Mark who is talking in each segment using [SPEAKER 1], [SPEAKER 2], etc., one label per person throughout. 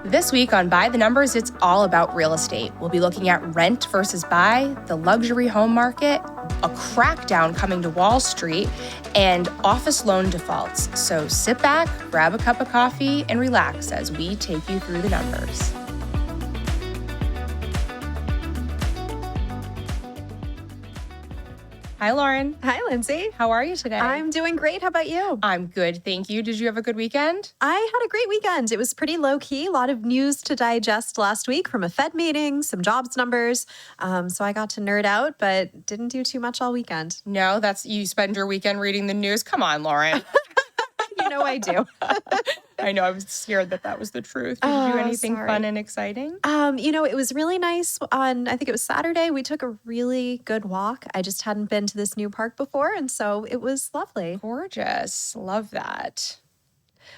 [SPEAKER 1] This week on By the Numbers, it's all about real estate. We'll be looking at rent versus buy, the luxury home market, a crackdown coming to Wall Street, and office loan defaults. So sit back, grab a cup of coffee, and relax as we take you through the numbers. Hi, Lauren.
[SPEAKER 2] Hi, Lyndsay.
[SPEAKER 1] How are you today?
[SPEAKER 2] I'm doing great. How about you?
[SPEAKER 1] I'm good, thank you. Did you have a good weekend?
[SPEAKER 2] I had a great weekend. It was pretty low-key. A lot of news to digest last week from a Fed meeting, some jobs numbers. So I got to nerd out, but didn't do too much all weekend.
[SPEAKER 1] No, you spend your weekend reading the news? Come on, Lauren.
[SPEAKER 2] You know I do.
[SPEAKER 1] I know. I was scared that was the truth. Did you do anything fun and exciting?
[SPEAKER 2] It was really nice. I think it was Saturday. We took a really good walk. I just hadn't been to this new park before, and so it was lovely.
[SPEAKER 1] Gorgeous. Love that.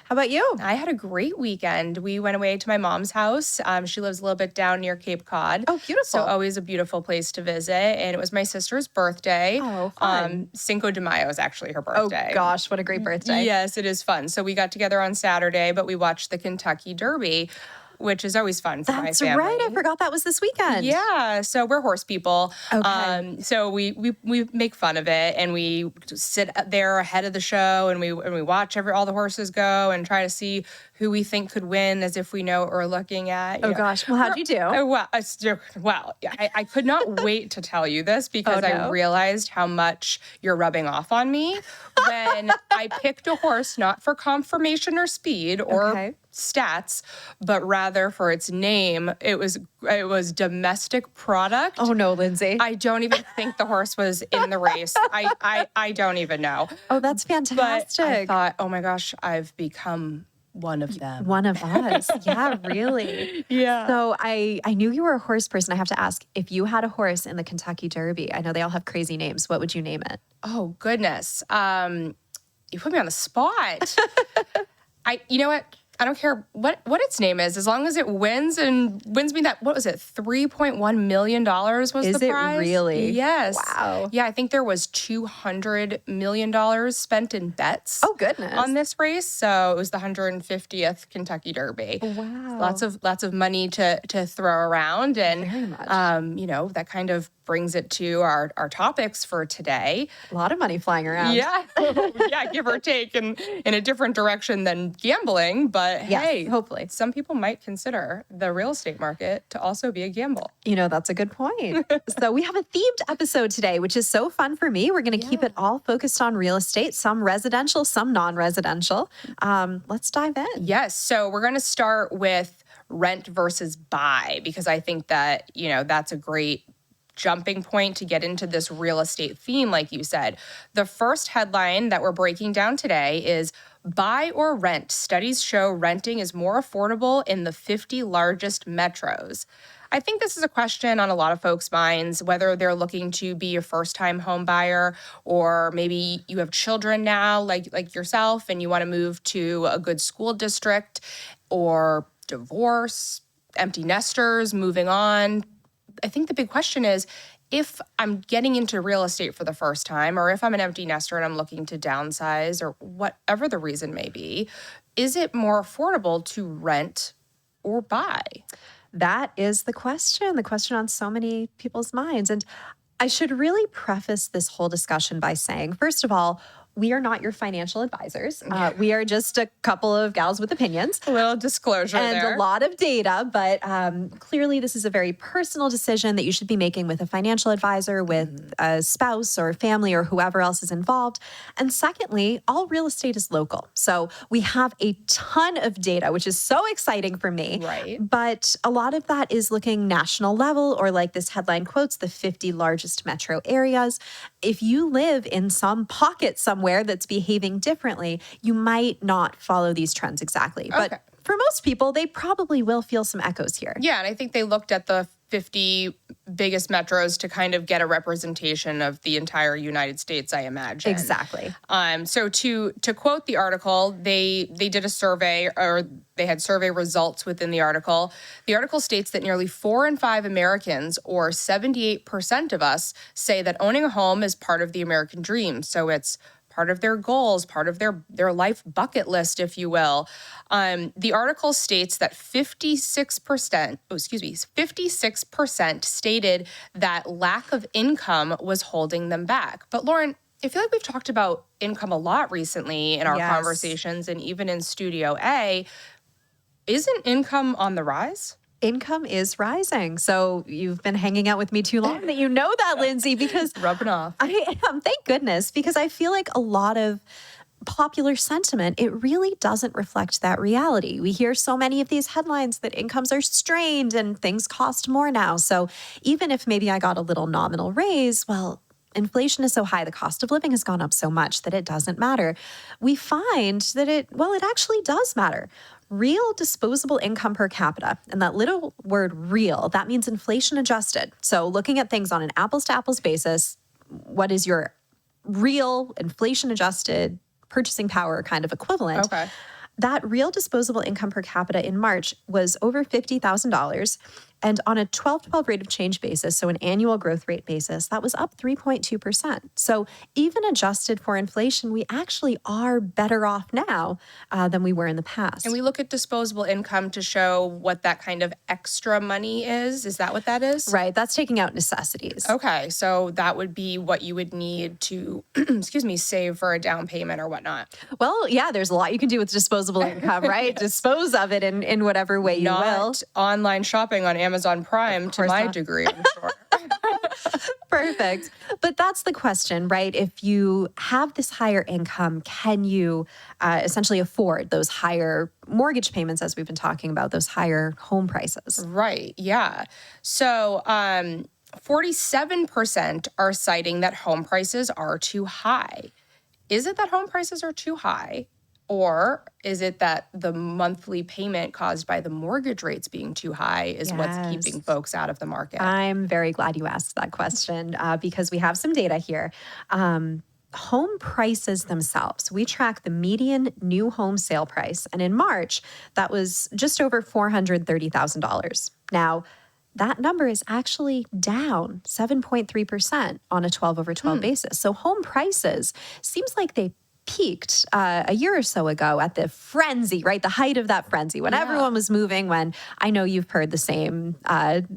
[SPEAKER 2] How about you?
[SPEAKER 1] I had a great weekend. We went away to my mom's house. She lives a little bit down near Cape Cod.
[SPEAKER 2] Oh, beautiful.
[SPEAKER 1] So always a beautiful place to visit. And it was my sister's birthday.
[SPEAKER 2] Oh, fun.
[SPEAKER 1] Cinco de Mayo is actually her birthday.
[SPEAKER 2] Oh, gosh, what a great birthday.
[SPEAKER 1] Yes, it is fun. So we got together on Saturday, but we watched the Kentucky Derby, which is always fun for my family.
[SPEAKER 2] That's right. I forgot that was this weekend.
[SPEAKER 1] Yeah. So we're horse people.
[SPEAKER 2] Okay.
[SPEAKER 1] So we make fun of it, and we sit there ahead of the show, and we watch all the horses go and try to see who we think could win, as if we know what we're looking at.
[SPEAKER 2] Gosh. Well, how'd you do?
[SPEAKER 1] I could not wait to tell you this because I realized how much you're rubbing off on me when I picked a horse not for conformation or speed or stats, but rather for its name. It was Domestic Product.
[SPEAKER 2] Oh no, Lyndsay.
[SPEAKER 1] I don't even think the horse was in the race. I don't even know.
[SPEAKER 2] Oh, that's fantastic.
[SPEAKER 1] But I thought, oh my gosh, I've become one of them.
[SPEAKER 2] One of us. Yeah, really.
[SPEAKER 1] Yeah.
[SPEAKER 2] So I knew you were a horse person. I have to ask, if you had a horse in the Kentucky Derby, I know they all have crazy names, what would you name it?
[SPEAKER 1] Oh, goodness. You put me on the spot. You know what? I don't care what its name is, as long as it wins me that, what was it, $3.1 million was the prize?
[SPEAKER 2] Is it really?
[SPEAKER 1] Yes.
[SPEAKER 2] Wow.
[SPEAKER 1] Yeah, I think there was $200 million spent in bets.
[SPEAKER 2] Oh, goodness.
[SPEAKER 1] On this race. So it was the 150th Kentucky Derby.
[SPEAKER 2] Wow.
[SPEAKER 1] Lots of money to throw around. And,
[SPEAKER 2] very much.
[SPEAKER 1] That kind of brings it to our topics for today.
[SPEAKER 2] A lot of money flying around.
[SPEAKER 1] Yeah. Yeah, give or take in a different direction than gambling. But
[SPEAKER 2] yes,
[SPEAKER 1] hey,
[SPEAKER 2] hopefully.
[SPEAKER 1] Some people might consider the real estate market to also be a gamble.
[SPEAKER 2] That's a good point. So we have a themed episode today, which is so fun for me. We're going to keep it all focused on real estate, some residential, some non-residential. Let's dive in.
[SPEAKER 1] Yes. So we're going to start with rent versus buy, because I think that, that's a great jumping point to get into this real estate theme, like you said. The first headline that we're breaking down today is buy or rent. Studies show renting is more affordable in the 50 largest metros. I think this is a question on a lot of folks' minds, whether they're looking to be a first-time home buyer, or maybe you have children now, like yourself, and you want to move to a good school district, or divorce, empty nesters, moving on. I think the big question is, if I'm getting into real estate for the first time, or if I'm an empty nester and I'm looking to downsize, or whatever the reason may be, is it more affordable to rent or buy?
[SPEAKER 2] That is the question on so many people's minds. And I should really preface this whole discussion by saying, first of all, we are not your financial advisors. We are just a couple of gals with opinions.
[SPEAKER 1] A little disclosure
[SPEAKER 2] and
[SPEAKER 1] there.
[SPEAKER 2] A lot of data, but clearly this is a very personal decision that you should be making with a financial advisor, with a spouse or family or whoever else is involved. And secondly, all real estate is local. So we have a ton of data, which is so exciting for me.
[SPEAKER 1] Right.
[SPEAKER 2] But a lot of that is looking national level, or like this headline quotes, the 50 largest metro areas. If you live in some pocket somewhere that's behaving differently, you might not follow these trends exactly.
[SPEAKER 1] Okay.
[SPEAKER 2] But for most people, they probably will feel some echoes here.
[SPEAKER 1] Yeah, and I think they looked at the 50 biggest metros to kind of get a representation of the entire United States, I imagine.
[SPEAKER 2] Exactly.
[SPEAKER 1] So to quote the article, they did a survey, or they had survey results within the article. The article states that nearly 4 in 5 Americans, or 78% of us, say that owning a home is part of the American dream. So it's part of their goals, part of their life bucket list, if you will. The article states that 56% stated that lack of income was holding them back. But Lauren, I feel like we've talked about income a lot recently in our conversations and even in Studio A. Isn't income on the rise?
[SPEAKER 2] Income is rising. So you've been hanging out with me too long that you know that, Lyndsay, because
[SPEAKER 1] rubbing off.
[SPEAKER 2] I am, thank goodness, because I feel like a lot of popular sentiment, it really doesn't reflect that reality. We hear so many of these headlines that incomes are strained and things cost more now. So even if maybe I got a little nominal raise, well, inflation is so high, the cost of living has gone up so much that it doesn't matter. We find that it actually does matter. Real disposable income per capita, and that little word real, that means inflation adjusted. So looking at things on an apples to apples basis, what is your real inflation adjusted purchasing power kind of equivalent?
[SPEAKER 1] Okay.
[SPEAKER 2] That real disposable income per capita in March was over $50,000. And on a 12-12 rate of change basis, so an annual growth rate basis, that was up 3.2%. So even adjusted for inflation, we actually are better off now than we were in the past.
[SPEAKER 1] And we look at disposable income to show what that kind of extra money is. Is that what that is?
[SPEAKER 2] Right. That's taking out necessities.
[SPEAKER 1] Okay. So that would be what you would need to, save for a down payment or whatnot.
[SPEAKER 2] Well, yeah, there's a lot you can do with disposable income, right?
[SPEAKER 1] Yes.
[SPEAKER 2] Dispose of it in whatever way you will.
[SPEAKER 1] Not online shopping on Amazon Prime to my degree, I'm sure.
[SPEAKER 2] Perfect. But that's the question, right? If you have this higher income, can you essentially afford those higher mortgage payments, as we've been talking about, those higher home prices?
[SPEAKER 1] Right. Yeah. So 47% are citing that home prices are too high. Is it that home prices are too high? Or is it that the monthly payment caused by the mortgage rates being too high is what's keeping folks out of the market?
[SPEAKER 2] I'm very glad you asked that question because we have some data here. Home prices themselves, we track the median new home sale price. And in March, that was just over $430,000. Now, that number is actually down 7.3% on a 12 over 12 basis. So home prices seems like they peaked a year or so ago at the frenzy, right? The height of that frenzy when everyone was moving, when I know you've heard the same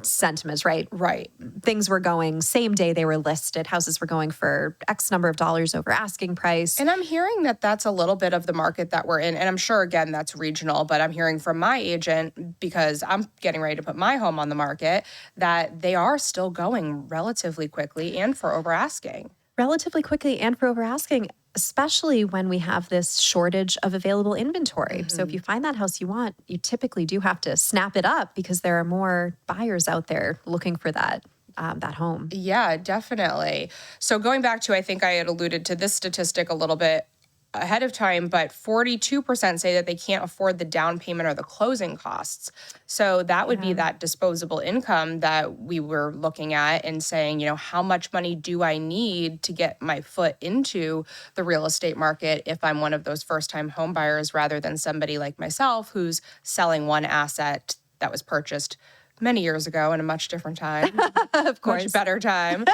[SPEAKER 2] sentiments, right?
[SPEAKER 1] Right.
[SPEAKER 2] Things were going same day they were listed. Houses were going for X number of dollars over asking price.
[SPEAKER 1] And I'm hearing that that's a little bit of the market that we're in. And I'm sure, again, that's regional, but I'm hearing from my agent, because I'm getting ready to put my home on the market, that they are still going relatively quickly and for over asking.
[SPEAKER 2] Relatively quickly and for over asking, especially when we have this shortage of available inventory. So if you find that house you want, you typically do have to snap it up because there are more buyers out there looking for that home.
[SPEAKER 1] Yeah, definitely. So going back to, I think I had alluded to this statistic a little bit ahead of time, but 42% say that they can't afford the down payment or the closing costs. So that would be that disposable income that we were looking at and saying, how much money do I need to get my foot into the real estate market if I'm one of those first-time home buyers, rather than somebody like myself who's selling one asset that was purchased many years ago in a much different time,
[SPEAKER 2] of course,
[SPEAKER 1] much better time,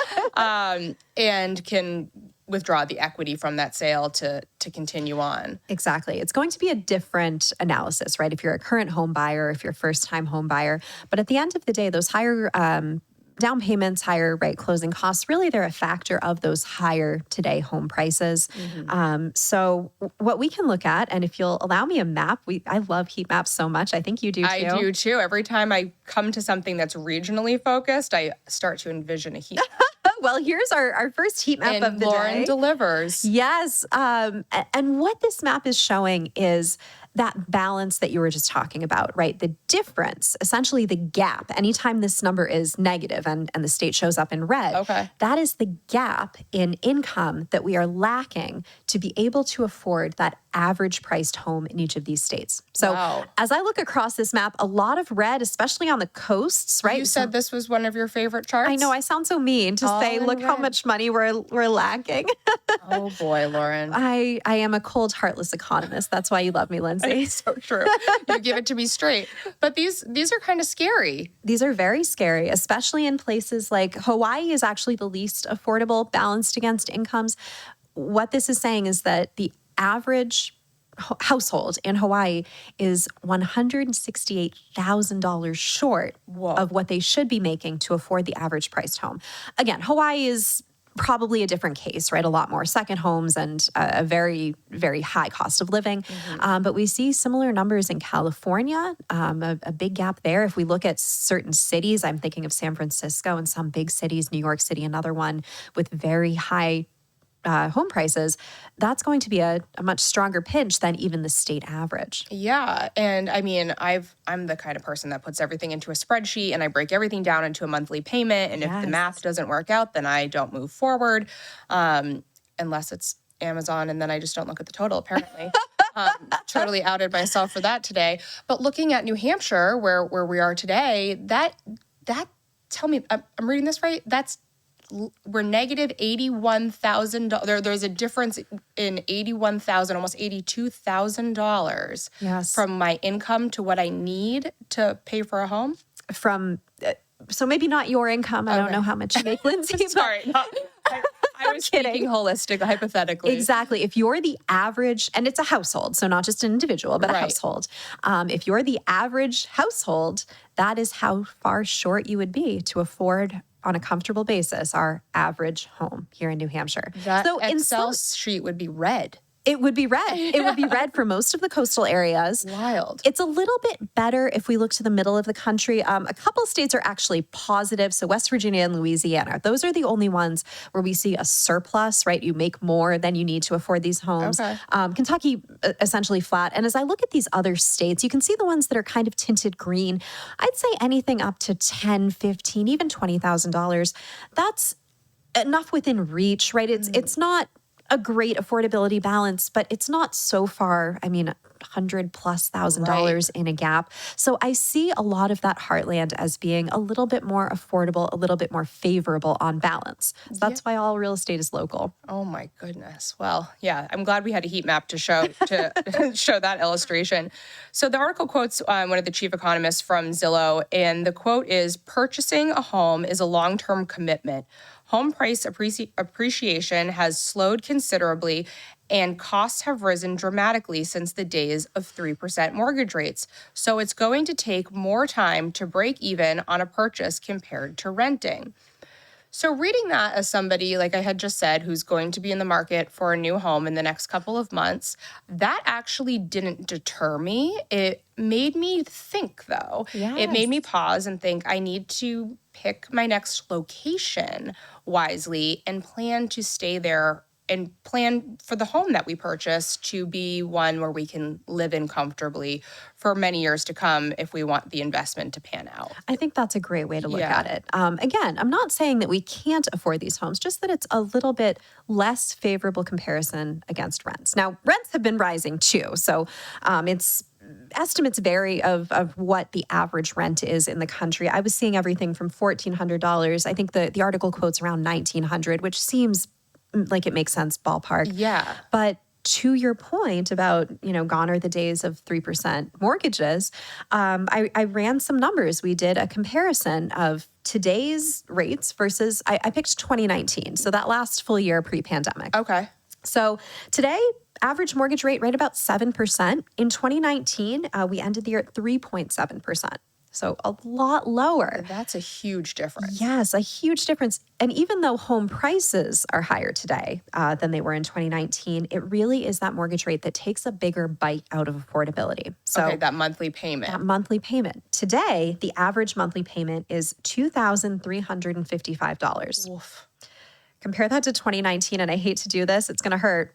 [SPEAKER 1] and can withdraw the equity from that sale to continue on.
[SPEAKER 2] Exactly. It's going to be a different analysis, right? If you're a current home buyer, if you're a first-time home buyer. But at the end of the day, those higher down payments, higher closing costs, really they're a factor of those higher today home prices. So what we can look at, and if you'll allow me a map, I love heat maps so much. I think you do too.
[SPEAKER 1] I do too. Every time I come to something that's regionally focused, I start to envision a heat map.
[SPEAKER 2] Well, here's our first heat map of the
[SPEAKER 1] Lauren
[SPEAKER 2] day.
[SPEAKER 1] delivers.
[SPEAKER 2] Yes. And what this map is showing is that balance that you were just talking about, right? The difference, essentially the gap, anytime this number is negative and the state shows up in red, that is the gap in income that we are lacking to be able to afford that average priced home in each of these states. So as I look across this map, a lot of red, especially on the coasts, right?
[SPEAKER 1] You said this was one of your favorite charts?
[SPEAKER 2] I know, I sound so mean to say, look how much money we're lacking.
[SPEAKER 1] Oh boy, Lauren.
[SPEAKER 2] I am a cold, heartless economist. That's why you love me, Lyndsay.
[SPEAKER 1] It's so true. You give it to me straight. But these are kind of scary.
[SPEAKER 2] These are very scary, especially in places like Hawaii is actually the least affordable, balanced against incomes. what this is saying is that the average household in Hawaii is $168,000 short of what they should be making to afford the average priced home. Again, Hawaii is probably a different case, right? A lot more second homes and a very, very high cost of living. But we see similar numbers in California, a big gap there. If we look at certain cities, I'm thinking of San Francisco and some big cities, New York City, another one with very high home prices, that's going to be a much stronger pinch than even the state average.
[SPEAKER 1] Yeah. And I mean, I'm the kind of person that puts everything into a spreadsheet and I break everything down into a monthly payment. And if the math doesn't work out, then I don't move forward, unless it's Amazon. And then I just don't look at the total, apparently. Totally outed myself for that today. But looking at New Hampshire, where we are today, that tell me, I'm reading this right? We're negative $81,000. There's a difference in $81,000, almost $82,000 from my income to what I need to pay for a home.
[SPEAKER 2] So maybe not your income. I don't know how much you make, Lyndsay.
[SPEAKER 1] Sorry. I was speaking holistic, hypothetically.
[SPEAKER 2] Exactly. If you're the average, and it's a household, so not just an individual, but a household. If you're the average household, that is how far short you would be to afford on a comfortable basis our average home here in New Hampshire.
[SPEAKER 1] That Excel sheet would be red.
[SPEAKER 2] It would be red. It would be red for most of the coastal areas.
[SPEAKER 1] Wild.
[SPEAKER 2] It's a little bit better if we look to the middle of the country. A couple of states are actually positive. So West Virginia and Louisiana, those are the only ones where we see a surplus, right? You make more than you need to afford these homes. Kentucky, essentially flat. And as I look at these other states, you can see the ones that are kind of tinted green. I'd say anything up to $10,000, $15,000, even $20,000. That's enough within reach, right? It's not a great affordability balance, but it's not so far, $100,000+ in a gap. So I see a lot of that heartland as being a little bit more affordable, a little bit more favorable on balance. So that's why all real estate is local.
[SPEAKER 1] Oh my goodness. Well, yeah, I'm glad we had a heat map to show show that illustration. So the article quotes one of the chief economists from Zillow, and the quote is, "Purchasing a home is a long-term commitment. Home price appreciation has slowed considerably, and costs have risen dramatically since the days of 3% mortgage rates. So it's going to take more time to break even on a purchase compared to renting." So reading that as somebody, like I had just said, who's going to be in the market for a new home in the next couple of months, that actually didn't deter me. It made me think, though. It made me pause and think, I need to pick my next location wisely and plan to stay there and plan for the home that we purchase to be one where we can live in comfortably for many years to come if we want the investment to pan out.
[SPEAKER 2] I think that's a great way to look at it. Again, I'm not saying that we can't afford these homes, just that it's a little bit less favorable comparison against rents. Now, rents have been rising too. So estimates vary of what the average rent is in the country. I was seeing everything from $1,400. I think the article quotes around $1,900, which seems like it makes sense ballpark.
[SPEAKER 1] Yeah.
[SPEAKER 2] But to your point about, gone are the days of 3% mortgages, I ran some numbers. We did a comparison of today's rates versus, I picked 2019. So that last full year pre-pandemic.
[SPEAKER 1] Okay.
[SPEAKER 2] So today, average mortgage rate right about 7%. In 2019, we ended the year at 3.7%. So a lot lower.
[SPEAKER 1] That's a huge difference.
[SPEAKER 2] Yes, a huge difference. And even though home prices are higher today than they were in 2019, it really is that mortgage rate that takes a bigger bite out of affordability. So
[SPEAKER 1] that monthly payment.
[SPEAKER 2] That monthly payment. Today, the average monthly payment is $2,355.
[SPEAKER 1] Oof.
[SPEAKER 2] Compare that to 2019, and I hate to do this, it's going to hurt.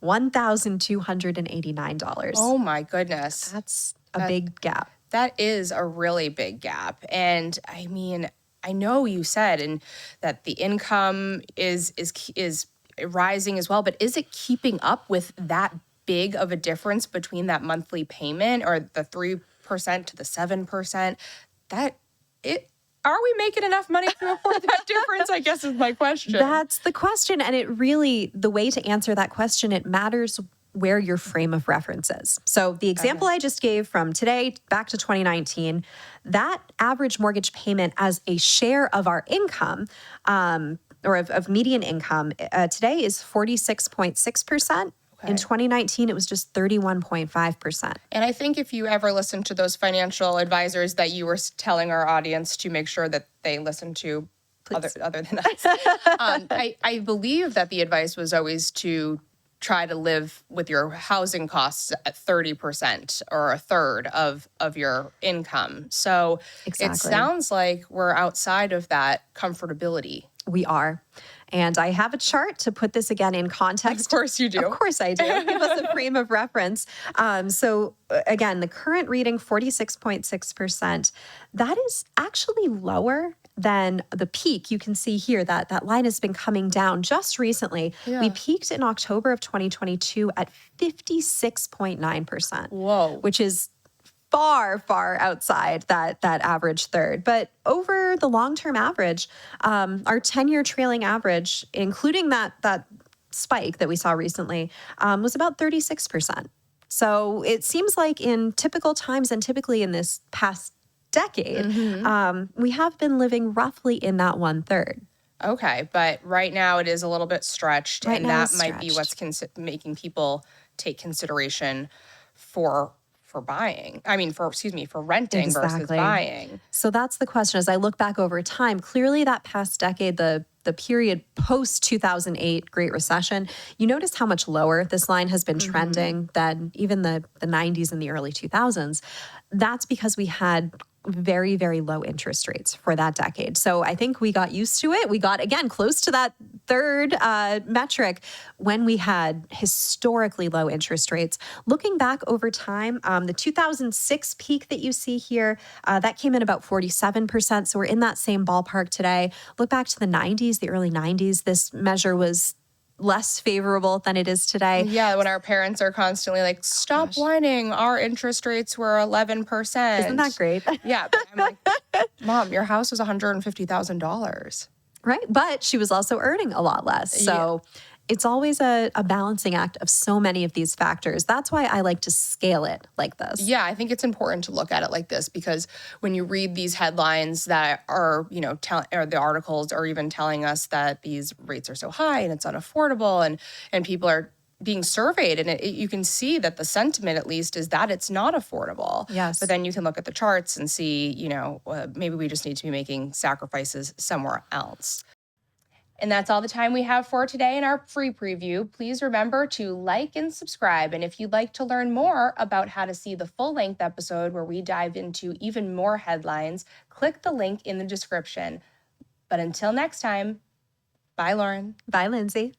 [SPEAKER 2] $1,289.
[SPEAKER 1] Oh my goodness.
[SPEAKER 2] That's a big gap.
[SPEAKER 1] That is a really big gap. And I mean, I know you said that the income is rising as well, but is it keeping up with that big of a difference between that monthly payment or the 3% to the 7%? Are we making enough money to afford that difference, I guess is my question.
[SPEAKER 2] That's the question. And the way to answer that question, it matters where your frame of reference is. So the example I just gave from today back to 2019, that average mortgage payment as a share of our income or of median income today is 46.6%. In 2019, it was just 31.5%.
[SPEAKER 1] And I think if you ever listen to those financial advisors that you were telling our audience to make sure that they listen to other than us, I believe that the advice was always to try to live with your housing costs at 30% or a third of your income. So It sounds like we're outside of that comfortability.
[SPEAKER 2] We are. And I have a chart to put this again in context.
[SPEAKER 1] Of course you do.
[SPEAKER 2] Of course I do. Give us a frame of reference. So again, the current reading, 46.6%, that is actually lower than the peak. You can see here that that line has been coming down just recently. Yeah. We peaked in October of 2022 at 56.9%.
[SPEAKER 1] Whoa.
[SPEAKER 2] Which is far, far outside that average third. But over the long-term average, our 10-year trailing average, including that spike that we saw recently, was about 36%. So it seems like in typical times and typically in this past decade, we have been living roughly in that 1/3.
[SPEAKER 1] Okay, but right now it is a little bit stretched, and that might be what's making people take consideration for buying. I mean, for renting versus buying.
[SPEAKER 2] So that's the question. As I look back over time, clearly that past decade, the period post 2008 Great Recession, you notice how much lower this line has been trending than even the 90s and the early 2000s. That's because we had very, very low interest rates for that decade. So I think we got used to it. We got, again, close to that third metric when we had historically low interest rates. Looking back over time, the 2006 peak that you see here, that came in about 47%. So we're in that same ballpark today. Look back to the 90s, the early 90s, this measure was less favorable than it is today.
[SPEAKER 1] Yeah, when our parents are constantly like, stop whining, our interest rates were 11%.
[SPEAKER 2] Isn't that great?
[SPEAKER 1] Yeah, but I'm like, Mom, your house was $150,000.
[SPEAKER 2] Right, but she was also earning a lot less. So it's always a balancing act of so many of these factors. That's why I like to scale it like this.
[SPEAKER 1] Yeah, I think it's important to look at it like this because when you read these headlines that are, or the articles are even telling us that these rates are so high and it's unaffordable and people are being surveyed and you can see that the sentiment at least is that it's not affordable.
[SPEAKER 2] Yes.
[SPEAKER 1] But then you can look at the charts and see, maybe we just need to be making sacrifices somewhere else. And that's all the time we have for today in our free preview. Please remember to like and subscribe. And if you'd like to learn more about how to see the full-length episode where we dive into even more headlines, click the link in the description. But until next time, bye, Lauren.
[SPEAKER 2] Bye, Lyndsay.